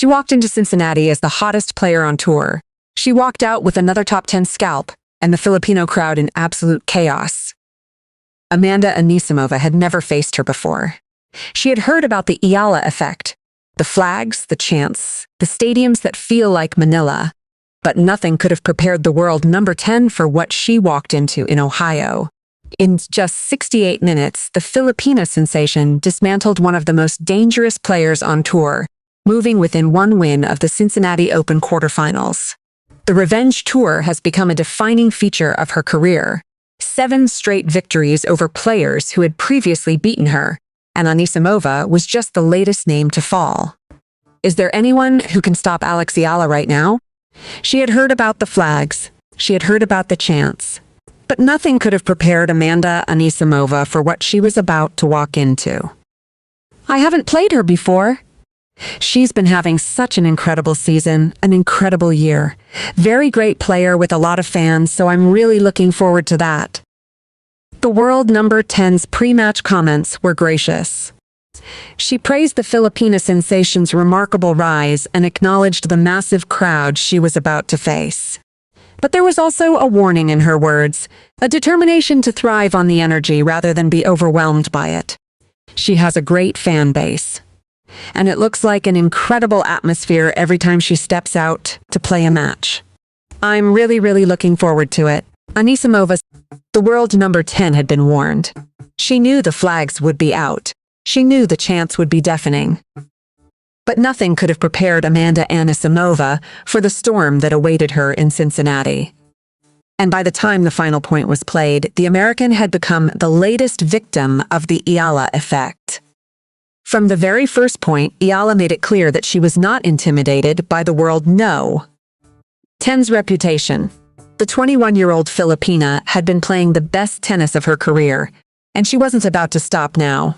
She walked into Cincinnati as the hottest player on tour. She walked out with another top 10 scalp, and the Filipino crowd in absolute chaos. Amanda Anisimova had never faced her before. She had heard about the Eala effect, the flags, the chants, the stadiums that feel like Manila. But nothing could have prepared the world number 10 for what she walked into in Ohio. In just 68 minutes, the Filipina sensation dismantled one of the most dangerous players on tour, moving within one win of the Cincinnati Open quarterfinals. The revenge tour has become a defining feature of her career. 7 straight victories over players who had previously beaten her, and Anisimova was just the latest name to fall. Is there anyone who can stop Alex Eala right now? She had heard about the flags. She had heard about the chants. But nothing could have prepared Amanda Anisimova for what she was about to walk into. I haven't played her before. She's been having such an incredible season, an incredible year. Very great player with a lot of fans, so I'm really looking forward to that. The world number 10's pre-match comments were gracious. She praised the Filipina sensation's remarkable rise and acknowledged the massive crowd she was about to face. But there was also a warning in her words, a determination to thrive on the energy rather than be overwhelmed by it. She has a great fan base, and it looks like an incredible atmosphere every time she steps out to play a match. I'm really looking forward to it. Anisimova, the world number 10, had been warned. She knew the flags would be out. She knew the chants would be deafening. But nothing could have prepared Amanda Anisimova for the storm that awaited her in Cincinnati. And by the time the final point was played, the American had become the latest victim of the Eala effect. From the very first point, Eala made it clear that she was not intimidated by the world no. 10's reputation. The 21-year-old Filipina had been playing the best tennis of her career, and she wasn't about to stop now.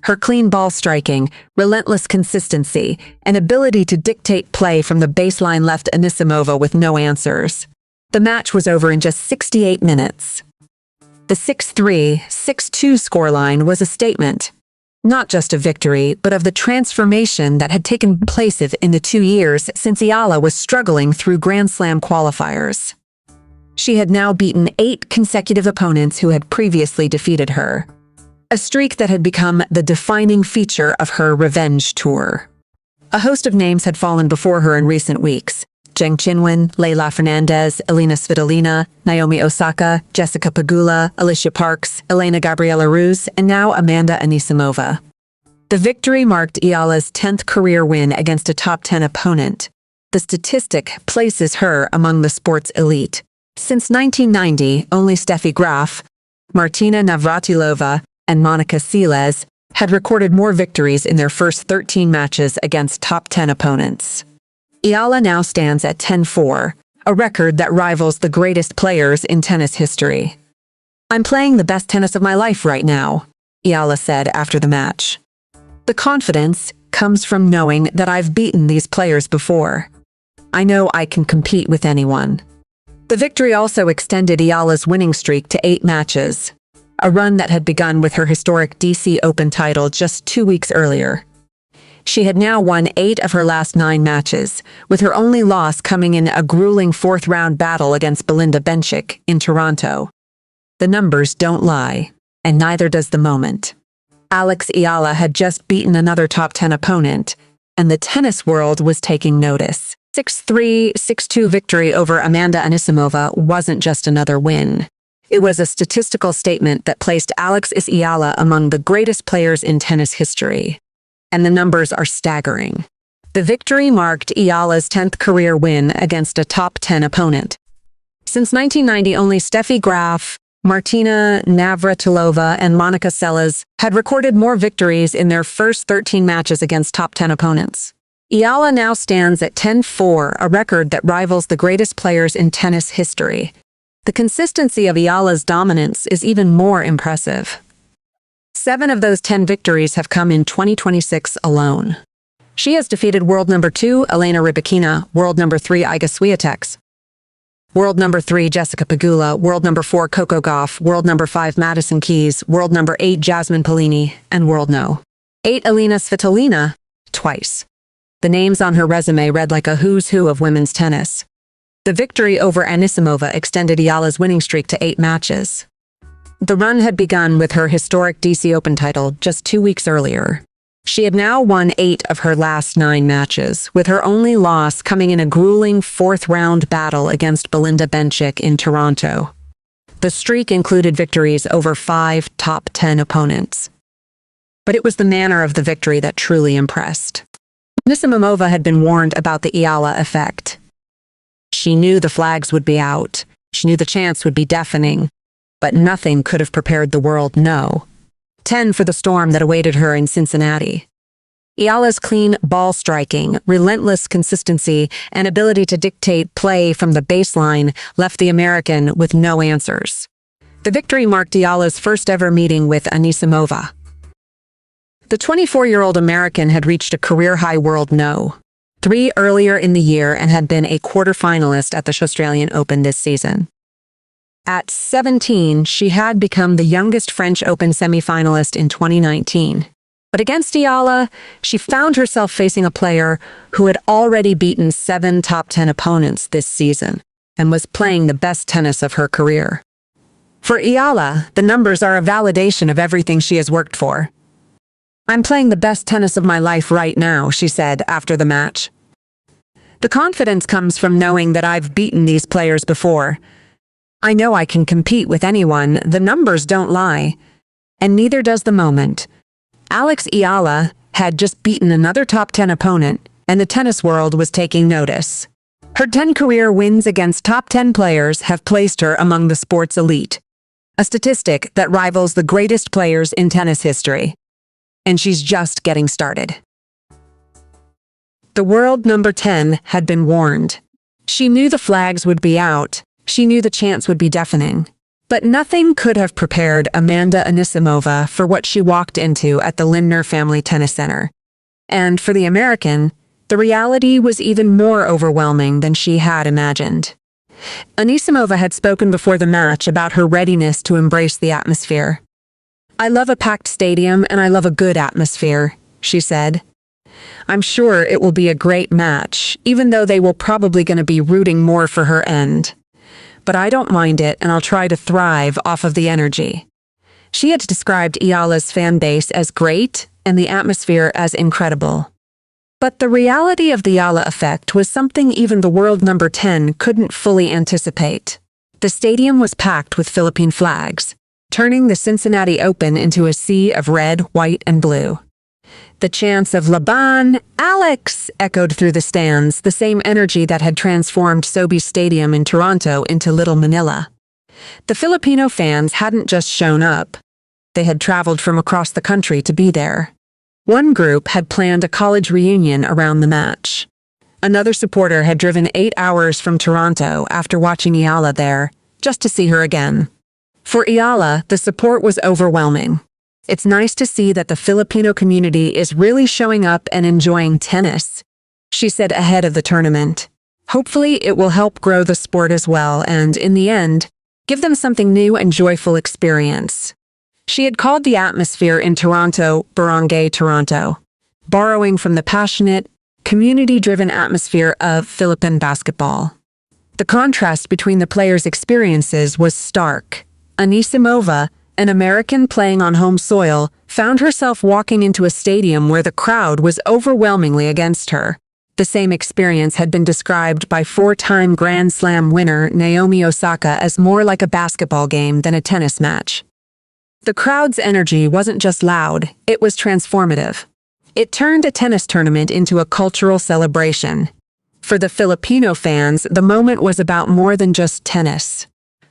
Her clean ball striking, relentless consistency, and ability to dictate play from the baseline left Anisimova with no answers. The match was over in just 68 minutes. The 6-3, 6-2 scoreline was a statement. Not just of victory, but of the transformation that had taken place in the 2 years since Eala was struggling through Grand Slam qualifiers. She had now beaten 8 consecutive opponents who had previously defeated her. A streak that had become the defining feature of her revenge tour. A host of names had fallen before her in recent weeks. Qinwen, Leylah Fernandez, Elina Svitolina, Naomi Osaka, Jessica Pegula, Alicia Parks, Elena Gabriela Ruse, and now Amanda Anisimova. The victory marked Eala's 10th career win against a top 10 opponent. The statistic places her among the sport's elite. Since 1990, only Steffi Graf, Martina Navratilova, and Monica Seles had recorded more victories in their first 13 matches against top 10 opponents. Eala now stands at 10-4, a record that rivals the greatest players in tennis history. I'm playing the best tennis of my life right now, Eala said after the match. The confidence comes from knowing that I've beaten these players before. I know I can compete with anyone. The victory also extended Eala's winning streak to 8 matches. A run that had begun with her historic DC Open title just 2 weeks earlier. She had now won 8 of her last 9 matches, with her only loss coming in a grueling 4th-round battle against Belinda Bencic in Toronto. The numbers don't lie, and neither does the moment. Alex Eala had just beaten another top 10 opponent, and the tennis world was taking notice. 6-3, 6-2 victory over Amanda Anisimova wasn't just another win. It was a statistical statement that placed Alex Eala among the greatest players in tennis history. And the numbers are staggering. The victory marked Eala's 10th career win against a top 10 opponent. Since 1990, only Steffi Graf, Martina Navratilova, and Monica Seles had recorded more victories in their first 13 matches against top 10 opponents. Eala now stands at 10-4, a record that rivals the greatest players in tennis history. The consistency of Eala's dominance is even more impressive. 7 of those 10 victories have come in 2026 alone. She has defeated world number 2, Elena Rybakina, world number 3, Iga Swiatek, world number 3, Jessica Pegula, world number 4, Coco Gauff, world number 5, Madison Keys, world number 8, Jasmine Paolini, and world no. 8, Elina Svitolina, twice. The names on her resume read like a who's who of women's tennis. The victory over Anisimova extended Eala's winning streak to 8 matches. The run had begun with her historic DC Open title just 2 weeks earlier. She had now won 8 of her last 9 matches, with her only loss coming in a grueling 4th-round battle against Belinda Bencic in Toronto. The streak included victories over 5 top 10 opponents. But it was the manner of the victory that truly impressed. Anisimova had been warned about the Eala effect. She knew the flags would be out. She knew the chants would be deafening. But nothing could have prepared the world, no. 10 for the storm that awaited her in Cincinnati. Eala's clean ball striking, relentless consistency, and ability to dictate play from the baseline left the American with no answers. The victory marked Eala's first ever meeting with Anisimova. The 24-year-old American had reached a career-high world no. 3 earlier in the year and had been a quarter-finalist at the Australian Open this season. At 17, she had become the youngest French Open semi-finalist in 2019. But against Eala, she found herself facing a player who had already beaten 7 top 10 opponents this season and was playing the best tennis of her career. For Eala, the numbers are a validation of everything she has worked for. "I'm playing the best tennis of my life right now," she said after the match. "The confidence comes from knowing that I've beaten these players before. I know I can compete with anyone, the numbers don't lie. And neither does the moment." Alex Eala had just beaten another top 10 opponent, and the tennis world was taking notice. Her 10 career wins against top 10 players have placed her among the sport's elite, a statistic that rivals the greatest players in tennis history. And she's just getting started. The world number 10 had been warned. She knew the flags would be out. She knew the chants would be deafening. But nothing could have prepared Amanda Anisimova for what she walked into at the Lindner Family Tennis Center. And for the American, the reality was even more overwhelming than she had imagined. Anisimova had spoken before the match about her readiness to embrace the atmosphere. "I love a packed stadium and I love a good atmosphere," she said. "I'm sure it will be a great match, even though they will probably going to be rooting more for her end. But I don't mind it, and I'll try to thrive off of the energy." She had described Eala's fan base as great and the atmosphere as incredible. But the reality of the Eala effect was something even the world number 10 couldn't fully anticipate. The stadium was packed with Philippine flags, turning the Cincinnati Open into a sea of red, white, and blue. The chants of "Laban, Alex" echoed through the stands, the same energy that had transformed Sobeys Stadium in Toronto into Little Manila. The Filipino fans hadn't just shown up. They had traveled from across the country to be there. One group had planned a college reunion around the match. Another supporter had driven 8 hours from Toronto after watching Eala there, just to see her again. For Eala, the support was overwhelming. "It's nice to see that the Filipino community is really showing up and enjoying tennis," she said ahead of the tournament. "Hopefully it will help grow the sport as well and, in the end, give them something new and joyful experience." She had called the atmosphere in Toronto Barangay Toronto, borrowing from the passionate, community-driven atmosphere of Philippine basketball. The contrast between the players' experiences was stark. Anisimova, an American playing on home soil, found herself walking into a stadium where the crowd was overwhelmingly against her. The same experience had been described by 4-time Grand Slam winner Naomi Osaka as more like a basketball game than a tennis match. The crowd's energy wasn't just loud, it was transformative. It turned a tennis tournament into a cultural celebration. For the Filipino fans, the moment was about more than just tennis.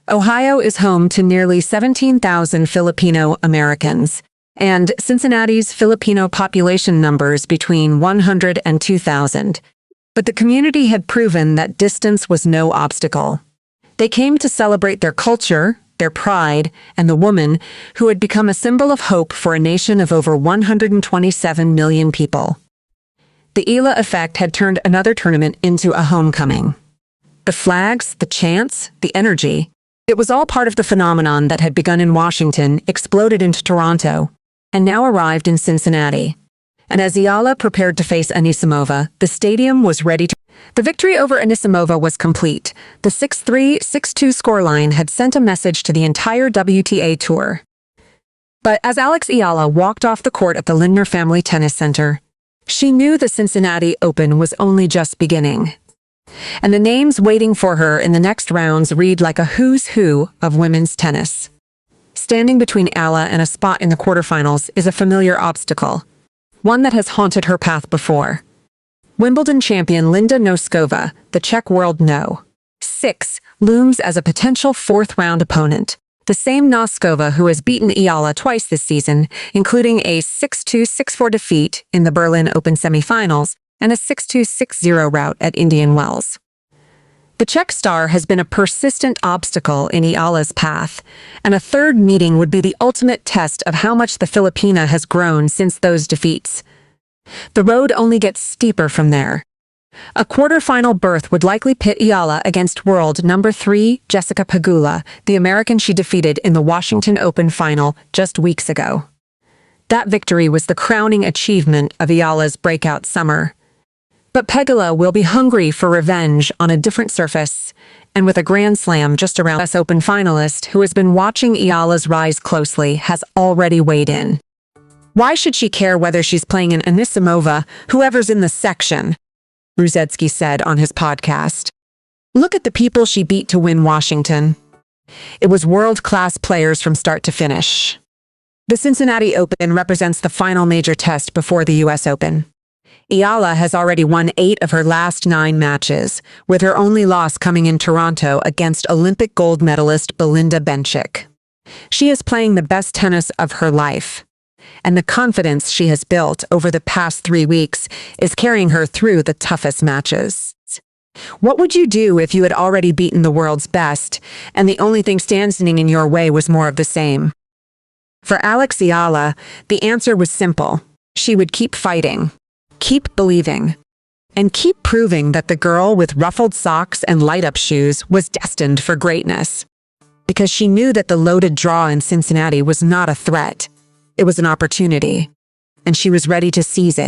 Ohio is home to nearly 17,000 Filipino Americans, and Cincinnati's Filipino population numbers between 100 and 2,000. But the community had proven that distance was no obstacle. They came to celebrate their culture, their pride, and the woman who had become a symbol of hope for a nation of over 127 million people. The Eala effect had turned another tournament into a homecoming. The flags, the chants, the energy, it was all part of the phenomenon that had begun in Washington, exploded into Toronto, and now arrived in Cincinnati. And as Eala prepared to face Anisimova, the stadium was ready to... The victory over Anisimova was complete. The 6-3, 6-2 scoreline had sent a message to the entire WTA Tour. But as Alex Eala walked off the court at the Lindner Family Tennis Center, she knew the Cincinnati Open was only just beginning. And the names waiting for her in the next rounds read like a who's who of women's tennis. Standing between Eala and a spot in the quarterfinals is a familiar obstacle, one that has haunted her path before. Wimbledon champion Linda Noskova, the Czech World No. 6, looms as a potential fourth-round opponent. The same Noskova who has beaten Eala twice this season, including a 6-2, 6-4 defeat in the Berlin Open semifinals and a 6-2, 6-0 rout at Indian Wells. The Czech star has been a persistent obstacle in Eala's path, and a third meeting would be the ultimate test of how much the Filipina has grown since those defeats. The road only gets steeper from there. A quarterfinal berth would likely pit Eala against world number 3 Jessica Pegula, the American she defeated in the Washington Open final just weeks ago. That victory was the crowning achievement of Eala's breakout summer. But Pegula will be hungry for revenge on a different surface, and with a Grand Slam just around, US Open finalist who has been watching Eala's rise closely has already weighed in. Why should she care whether she's playing an Anisimova, whoever's in the section? Rusedski said on his podcast. Look at the people she beat to win Washington. It was world-class players from start to finish. The Cincinnati Open represents the final major test before the US Open. Eala has already won 8 of her last 9 matches, with her only loss coming in Toronto against Olympic gold medalist Belinda Bencic. She is playing the best tennis of her life, and the confidence she has built over the past 3 weeks is carrying her through the toughest matches. What would you do if you had already beaten the world's best, and the only thing standing in your way was more of the same? For Alex Eala, the answer was simple. She would keep fighting. Keep believing, and keep proving that the girl with ruffled socks and light-up shoes was destined for greatness. Because she knew that the loaded draw in Cincinnati was not a threat. It was an opportunity, and she was ready to seize it.